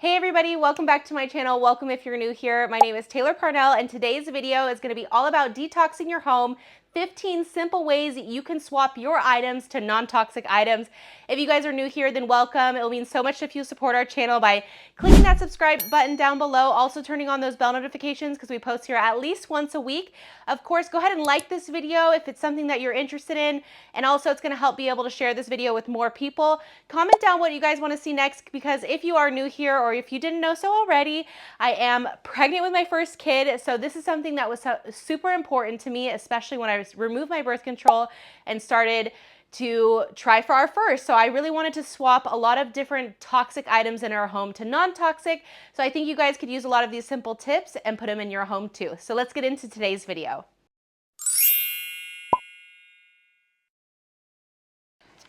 Hey everybody, welcome back to my channel. Welcome if you're new here. My name is Taylor Parnell and today's video is going to be all about detoxing your home, 15 simple ways that you can swap your items to non-toxic items. If you guys are new here, then welcome. It will mean so much if you support our channel by clicking that subscribe button down below, also turning on those bell notifications because we post here at least once a week. Of course, go ahead and like this video if it's something that you're interested in, and also it's going to help be able to share this video with more people. Comment down what you guys want to see next, because if you are new here or if you didn't know so already, I am pregnant with my first kid. So this is something that was super important to me, especially when I removed my birth control and started to try for our first. So I really wanted to swap a lot of different toxic items in our home to non-toxic. So I think you guys could use a lot of these simple tips and put them in your home too. So let's get into today's video.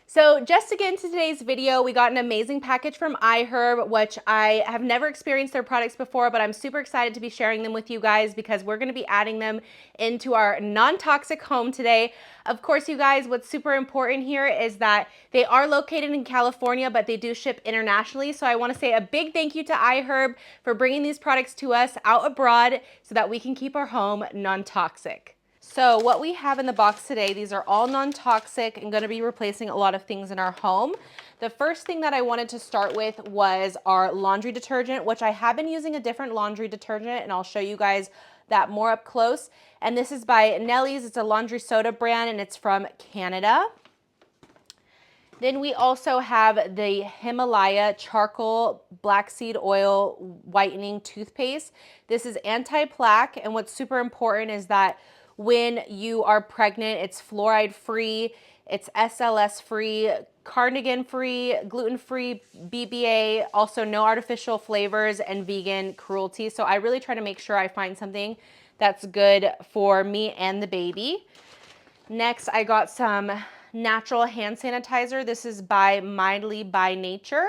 So just to get into today's video, we got an amazing package from iHerb, which I have never experienced their products before, but I'm super excited to be sharing them with you guys because we're going to be adding them into our non-toxic home today. Of course, you guys, what's super important here is that they are located in California, but they do ship internationally. So I want to say a big thank you to iHerb for bringing these products to us out abroad so that we can keep our home non-toxic. So what we have in the box today, these are all non-toxic and going to be replacing a lot of things in our home. The first thing that I wanted to start with was our laundry detergent, which I have been using a different laundry detergent, and I'll show you guys that more up close. And this is by Nellie's. It's a laundry soda brand, and it's from Canada. Then we also have the Himalaya Charcoal Black Seed Oil Whitening Toothpaste. This is anti-plaque, and what's super important is that when you are pregnant, it's fluoride free, it's SLS free, cardigan free, gluten free, BBA, also no artificial flavors and vegan cruelty. So I really try to make sure I find something that's good for me and the baby. Next, I got some natural hand sanitizer. This is by Mildly by Nature.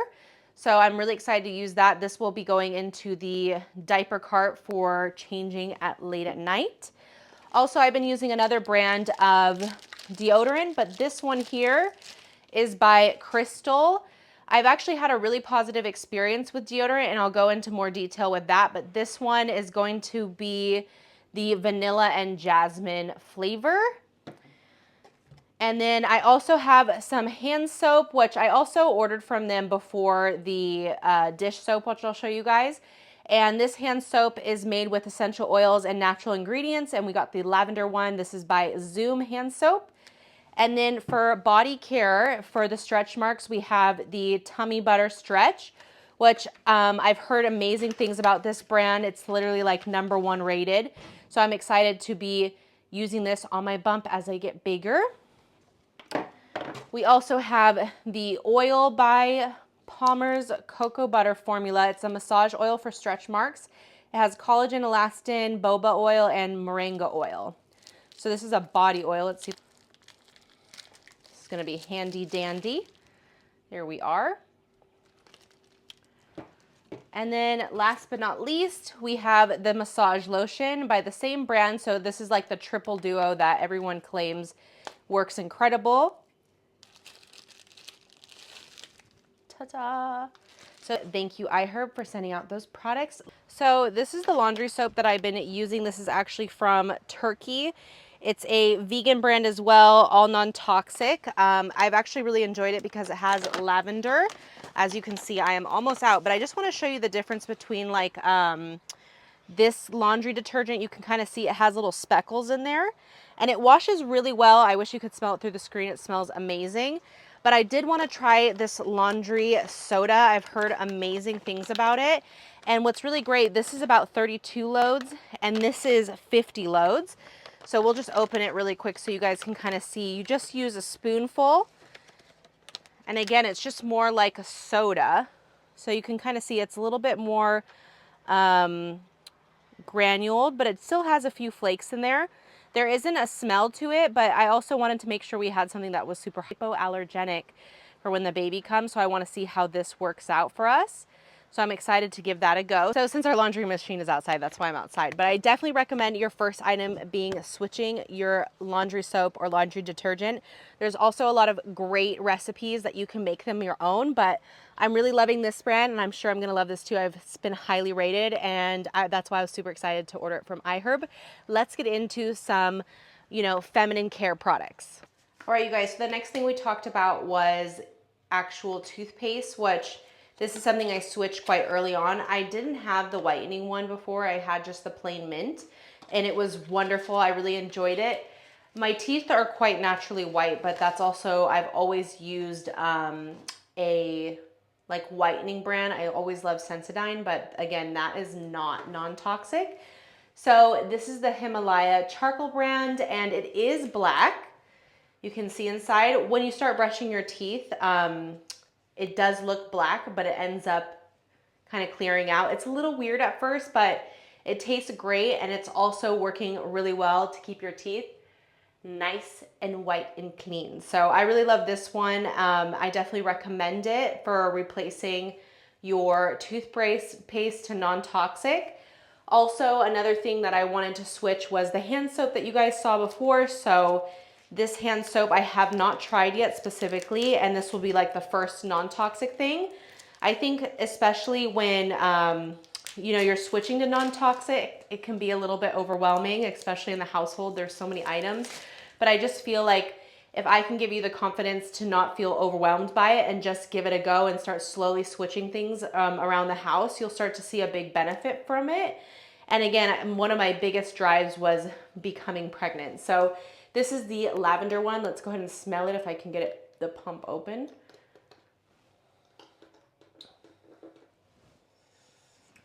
So I'm really excited to use that. This will be going into the diaper cart for changing late at night. Also, I've been using another brand of deodorant, but this one here is by Crystal. I've actually had a really positive experience with deodorant, and I'll go into more detail with that, but this one is going to be the vanilla and jasmine flavor. And then I also have some hand soap, which I also ordered from them before the dish soap, which I'll show you guys. And this hand soap is made with essential oils and natural ingredients, and we got the lavender one. This is by Zoom Hand Soap. And then for body care, for the stretch marks, we have the Tummy Butter Stretch, which I've heard amazing things about this brand. It's literally like #1 rated. So I'm excited to be using this on my bump as I get bigger. We also have the oil by Palmer's Cocoa Butter Formula. It's a massage oil for stretch marks. It has collagen, elastin, boba oil, and moringa oil. So this is a body oil. Let's see. This is going to be handy dandy. Here we are. And then last but not least, we have the massage lotion by the same brand. So this is like the triple duo that everyone claims works incredible. Ta-da! So thank you, iHerb, for sending out those products. So this is the laundry soap that I've been using. This is actually from Turkey. It's a vegan brand as well, all non-toxic. I've actually really enjoyed it because it has lavender. As you can see, I am almost out, but I just want to show you the difference between like this laundry detergent. You can kind of see it has little speckles in there, and it washes really well. I wish you could smell it through the screen. It smells amazing. But I did want to try this laundry soda. I've heard amazing things about it. And what's really great, this is about 32 loads and this is 50 loads. So we'll just open it really quick so you guys can kind of see. You just use a spoonful. And again, it's just more like a soda. So you can kind of see it's a little bit more granuled, but it still has a few flakes in there. There isn't a smell to it, but I also wanted to make sure we had something that was super hypoallergenic for when the baby comes. So I want to see how this works out for us. So I'm excited to give that a go. So since our laundry machine is outside, that's why I'm outside. But I definitely recommend your first item being switching your laundry soap or laundry detergent. There's also a lot of great recipes that you can make them your own, but I'm really loving this brand and I'm sure I'm gonna love this too. It's been highly rated and that's why I was super excited to order it from iHerb. Let's get into some, you know, feminine care products. All right, you guys, so the next thing we talked about was actual toothpaste, which this is something I switched quite early on. I didn't have the whitening one before. I had just the plain mint and it was wonderful. I really enjoyed it. My teeth are quite naturally white, but that's also, I've always used a like whitening brand. I always love Sensodyne, but again, that is not non-toxic. So this is the Himalaya charcoal brand and it is black. You can see inside. When you start brushing your teeth, it does look black, but it ends up kind of clearing out. It's a little weird at first, but it tastes great and it's also working really well to keep your teeth nice and white and clean. So I really love this one. I definitely recommend it for replacing your toothpaste to non-toxic. Also, another thing that I wanted to switch was the hand soap that you guys saw before. So this hand soap I have not tried yet specifically, and this will be like the first non-toxic thing. I think especially when you know, you're switching to non-toxic, it can be a little bit overwhelming, especially in the household. There's so many items, but I just feel like if I can give you the confidence to not feel overwhelmed by it and just give it a go and start slowly switching things around the house, you'll start to see a big benefit from it. And again, one of my biggest drives was becoming pregnant. So this is the lavender one. Let's go ahead and smell it if I can get it, the pump open.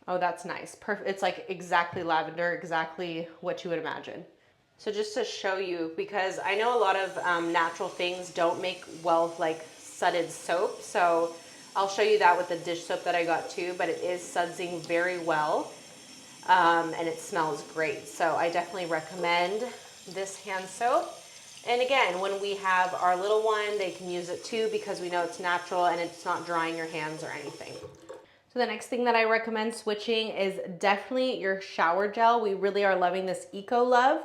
Oh, that's nice. Perfect. It's like exactly lavender, exactly what you would imagine. So just to show you, because I know a lot of natural things don't make well like sudsed soap. So I'll show you that with the dish soap that I got too, but it is sudsing very well. And it smells great. So I definitely recommend this hand soap. And again, when we have our little one, they can use it too because we know it's natural and it's not drying your hands or anything. So the next thing that I recommend switching is definitely your shower gel. We really are loving this Eco Love.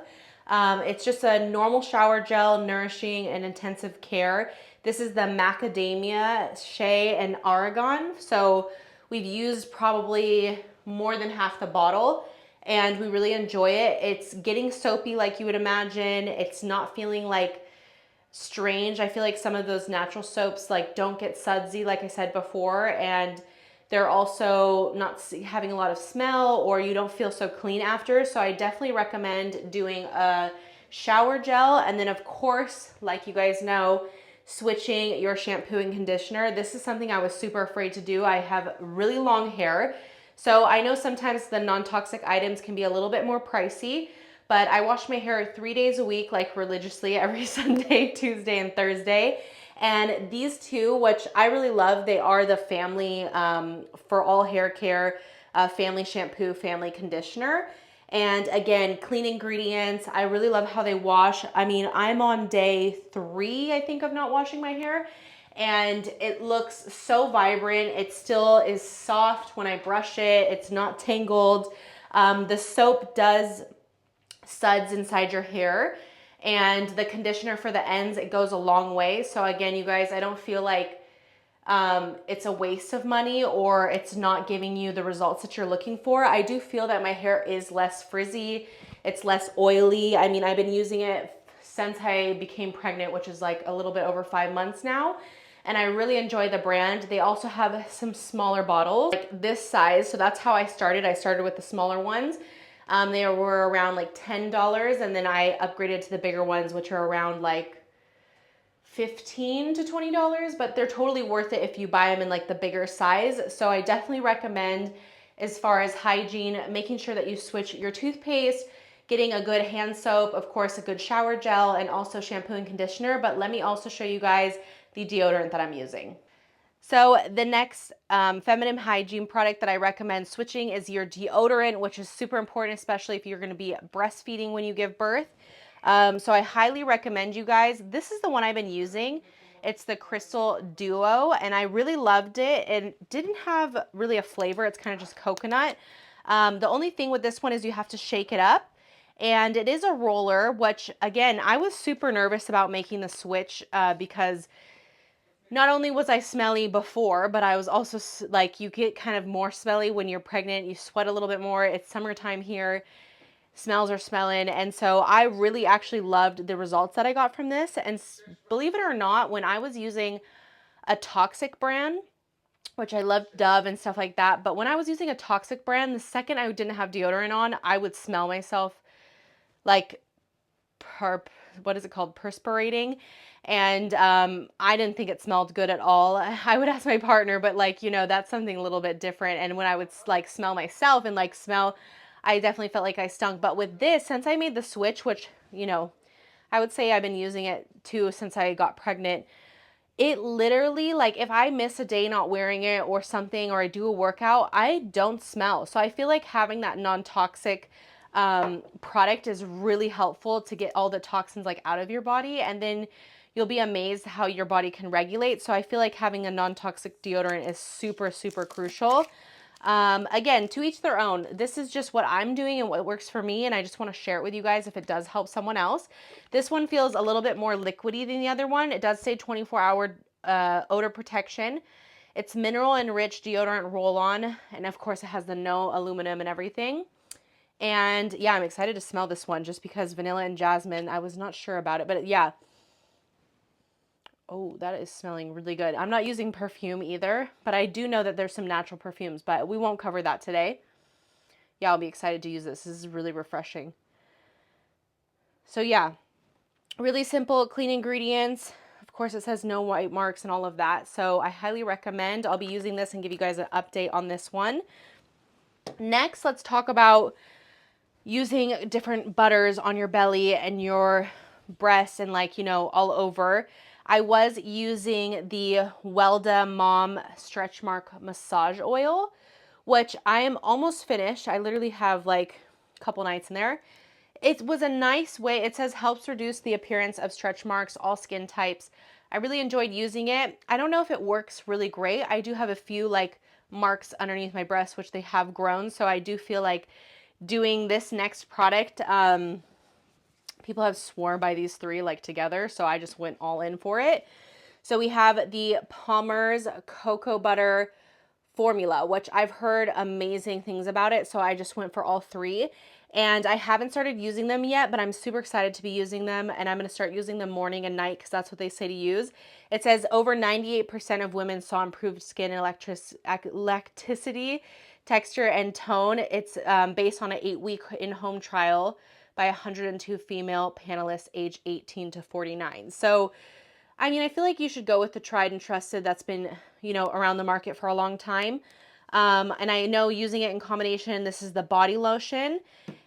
It's just a normal shower gel, nourishing and intensive care. This is the macadamia, shea, and argan. So we've used probably more than half the bottle and we really enjoy it. It's getting soapy like you would imagine. It's not feeling like strange. I feel like some of those natural soaps like don't get sudsy like I said before, and they're also not having a lot of smell or you don't feel so clean after. So I definitely recommend doing a shower gel. And then of course, like you guys know, switching your shampoo and conditioner. This is something I was super afraid to do. I have really long hair. So I know sometimes the non-toxic items can be a little bit more pricey, but I wash my hair 3 days a week, like religiously every Sunday, Tuesday, and Thursday. And these two, which I really love, they are the family for all hair care, family shampoo, family conditioner. And again, clean ingredients. I really love how they wash. I mean, I'm on day 3, I think, of not washing my hair. And it looks so vibrant. It still is soft when I brush it. It's not tangled. The soap does suds inside your hair, and the conditioner for the ends, it goes a long way. So again, you guys, I don't feel like it's a waste of money or it's not giving you the results that you're looking for. I do feel that my hair is less frizzy. It's less oily. I mean, I've been using it since I became pregnant, which is like a little bit over 5 months now. And I really enjoy the brand. They also have some smaller bottles, like this size. So that's how I started. I started with the smaller ones. They were around like $10, and then I upgraded to the bigger ones, which are around like $15 to $20, but they're totally worth it if you buy them in like the bigger size. So I definitely recommend, as far as hygiene, making sure that you switch your toothpaste, getting a good hand soap, of course, a good shower gel, and also shampoo and conditioner. But let me also show you guys the deodorant that I'm using. So the next feminine hygiene product that I recommend switching is your deodorant, which is super important, especially if you're going to be breastfeeding when you give birth. So I highly recommend, you guys. This is the one I've been using, It's the Crystal Duo, and I really loved it. It didn't have really a flavor. It's kind of just coconut. The only thing with this one is you have to shake it up. And it is a roller, which again, I was super nervous about making the switch because not only was I smelly before, but I was also like, you get kind of more smelly when you're pregnant. You sweat a little bit more. It's summertime here. Smells are smelling. And so I really actually loved the results that I got from this. And believe it or not, when I was using a toxic brand, which I loved Dove and stuff like that, but when I was using a toxic brand, the second I didn't have deodorant on, I would smell myself like what is it called? Perspirating. And I didn't think it smelled good at all. I would ask my partner, but like, you know, that's something a little bit different. And when I would like smell myself and like smell, I definitely felt like I stunk. But with this, since I made the switch, which, you know, I would say I've been using it too since I got pregnant, it literally, like if I miss a day not wearing it or something, or I do a workout, I don't smell. So I feel like having that non-toxic product is really helpful to get all the toxins like out of your body, and then you'll be amazed how your body can regulate. So I feel like having a non-toxic deodorant is super, super crucial. Again, to each their own. This is just what I'm doing and what works for me, and I just want to share it with you guys if it does help someone else. This one feels a little bit more liquidy than the other one. It does say 24-hour odor protection. It's mineral enriched deodorant roll-on, and of course it has the no aluminum and everything. And yeah, I'm excited to smell this one just because vanilla and jasmine, I was not sure about it, but yeah. Oh, that is smelling really good. I'm not using perfume either, but I do know that there's some natural perfumes, but we won't cover that today. Yeah, I'll be excited to use this. This is really refreshing. So yeah, really simple, clean ingredients. Of course, it says no white marks and all of that. So I highly recommend. I'll be using this and give you guys an update on this one. Next, let's talk about using different butters on your belly and your breasts and like, you know, all over. I was using the Welda Mom Stretch Mark Massage Oil, which I am almost finished. I literally have like a couple nights in there. It was a nice way. It says helps reduce the appearance of stretch marks, all skin types. I really enjoyed using it. I don't know if it works really great. I do have a few like marks underneath my breasts, which they have grown. So I do feel like doing this next product, people have sworn by these three like together, so I just went all in for it. So we have the Palmer's Cocoa Butter Formula, which I've heard amazing things about it, so I just went for all three. And I haven't started using them yet, but I'm super excited to be using them, and I'm going to start using them morning and night because that's what they say to use. It says over 98% of women saw improved skin elasticity, texture, and tone. It's based on an 8-week in-home trial by 102 female panelists aged 18 to 49. So, I mean, I feel like you should go with the tried and trusted that's been, you know, around the market for a long time. And I know using it in combination, this is the body lotion.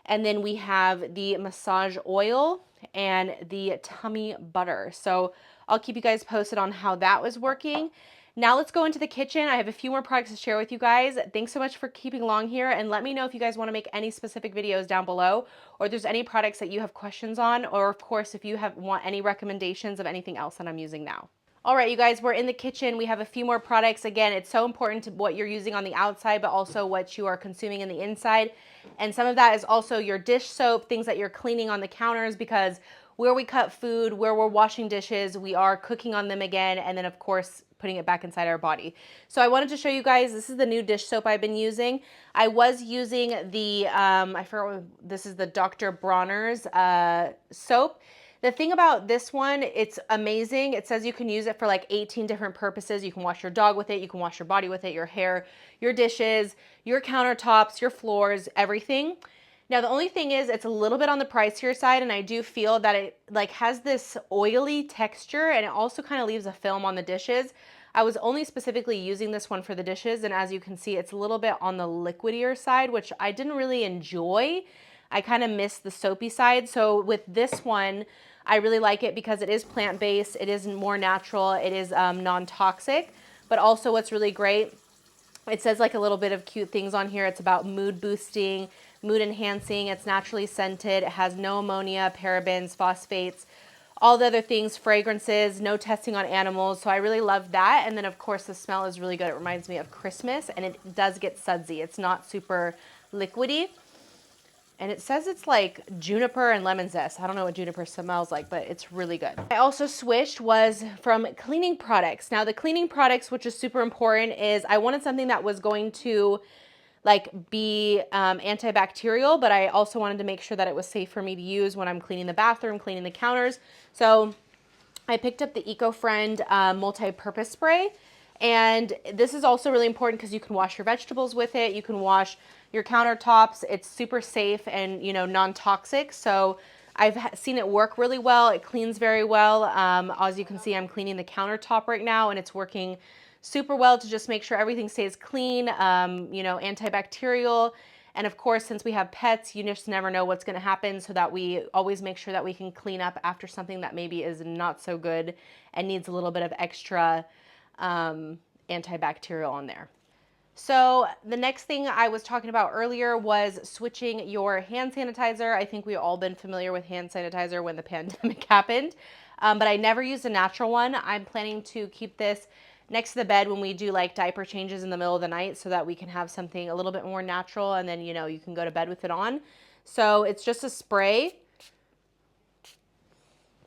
And then we have the massage oil and the tummy butter. So I'll keep you guys posted on how that was working. Now let's go into the kitchen. I have a few more products to share with you guys. Thanks so much for keeping along here, and let me know if you guys want to make any specific videos down below, or if there's any products that you have questions on, or of course if you want any recommendations of anything else that I'm using now. All right, you guys, we're in the kitchen. We have a few more products. Again, it's so important to what you're using on the outside, but also what you are consuming in the inside. And some of that is also your dish soap, things that you're cleaning on the counters, because where we cut food, where we're washing dishes, we are cooking on them again, and then of course putting it back inside our body. So I wanted to show you guys, this is the new dish soap I've been using. I was using the, I forgot, this is the Dr. Bronner's soap. The thing about this one, it's amazing. It says you can use it for like 18 different purposes. You can wash your dog with it, you can wash your body with it, your hair, your dishes, your countertops, your floors, everything. Now, the only thing is it's a little bit on the pricier side, and I do feel that it like has this oily texture, and it also kind of leaves a film on the dishes. I was only specifically using this one for the dishes, and as you can see, it's a little bit on the liquidier side, which I didn't really enjoy. I kind of miss the soapy side. So with this one, I really like it because it is plant-based, it is more natural, it is non-toxic, but also what's really great, it says like a little bit of cute things on here. It's about mood boosting, mood enhancing, it's naturally scented, it has no ammonia, parabens, phosphates, all the other things, fragrances, no testing on animals. So I really love that. And then of course the smell is really good. It reminds me of Christmas, and it does get sudsy. It's not super liquidy. And it says it's like juniper and lemon zest. I don't know what juniper smells like, but it's really good. I also switched was from cleaning products. Now the cleaning products, which is super important, is I wanted something that was going to like be antibacterial, but I also wanted to make sure that it was safe for me to use when I'm cleaning the bathroom, cleaning the counters. So I picked up the Eco-Friend multi-purpose spray. And this is also really important because you can wash your vegetables with it. You can wash your countertops. It's super safe and, you know, non-toxic. So I've seen it work really well. It cleans very well. As you can see, I'm cleaning the countertop right now, and it's working super well to just make sure everything stays clean, you know, antibacterial. And of course, since we have pets, you just never know what's going to happen, so that we always make sure that we can clean up after something that maybe is not so good and needs a little bit of extra antibacterial on there. So the next thing I was talking about earlier was switching your hand sanitizer. I think we've all been familiar with hand sanitizer when the pandemic happened, but I never used a natural one. I'm planning to keep this next to the bed when we do like diaper changes in the middle of the night, so that we can have something a little bit more natural, and then, you know, you can go to bed with it on. So it's just a spray.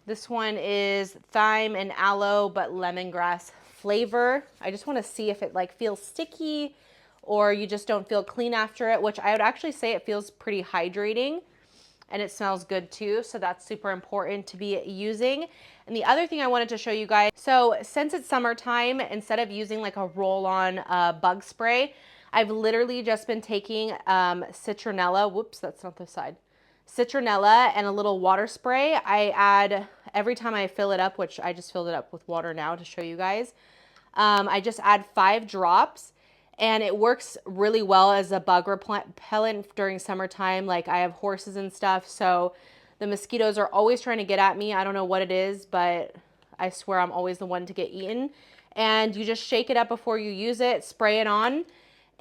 This one is thyme and aloe, but lemongrass flavor. I just want to see if it like feels sticky or you just don't feel clean after it, which I would actually say it feels pretty hydrating, and it smells good too. So that's super important to be using. And the other thing I wanted to show you guys, so since it's summertime, instead of using like a roll-on bug spray, I've literally just been taking citronella, whoops, that's not the side, citronella and a little water spray. I add, every time I fill it up, which I just filled it up with water now to show you guys, I just add 5 drops, and it works really well as a bug repellent during summertime. Like, I have horses and stuff, so the mosquitoes are always trying to get at me. I don't know what it is, but I swear I'm always the one to get eaten. And you just shake it up before you use it, spray it on,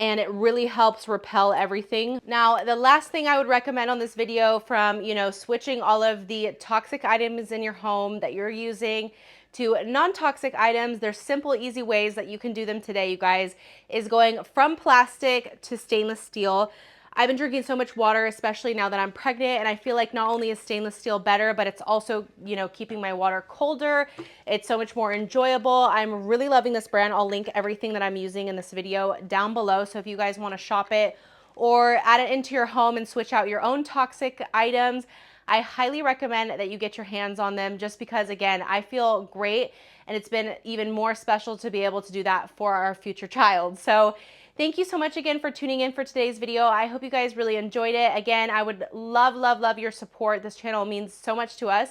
and it really helps repel everything. Now, the last thing I would recommend on this video, from, you know, switching all of the toxic items in your home that you're using to non-toxic items, there's simple, easy ways that you can do them today, you guys, is going from plastic to stainless steel. I've been drinking so much water, especially now that I'm pregnant, and I feel like not only is stainless steel better, but it's also, you know, keeping my water colder. It's so much more enjoyable. I'm really loving this brand. I'll link everything that I'm using in this video down below, so if you guys want to shop it or add it into your home and switch out your own toxic items, I highly recommend that you get your hands on them, just because, again, I feel great, and it's been even more special to be able to do that for our future child. So thank you so much again for tuning in for today's video. I hope you guys really enjoyed it. Again, I would love, love, love your support. This channel means so much to us.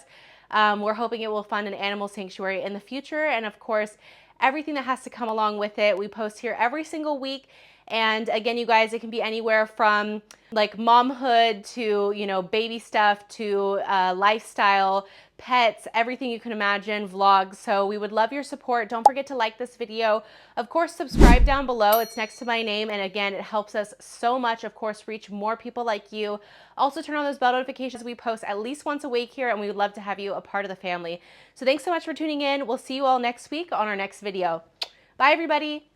We're hoping it will fund an animal sanctuary in the future, and of course, everything that has to come along with it. We post here every single week. And again, you guys, it can be anywhere from like momhood to, you know, baby stuff to lifestyle, pets, everything you can imagine, vlogs. So we would love your support. Don't forget to like this video. Of course, subscribe down below. It's next to my name. And again, it helps us so much, of course, reach more people like you. Also, turn on those bell notifications. We post at least once a week here, and we would love to have you a part of the family. So thanks so much for tuning in. We'll see you all next week on our next video. Bye, everybody.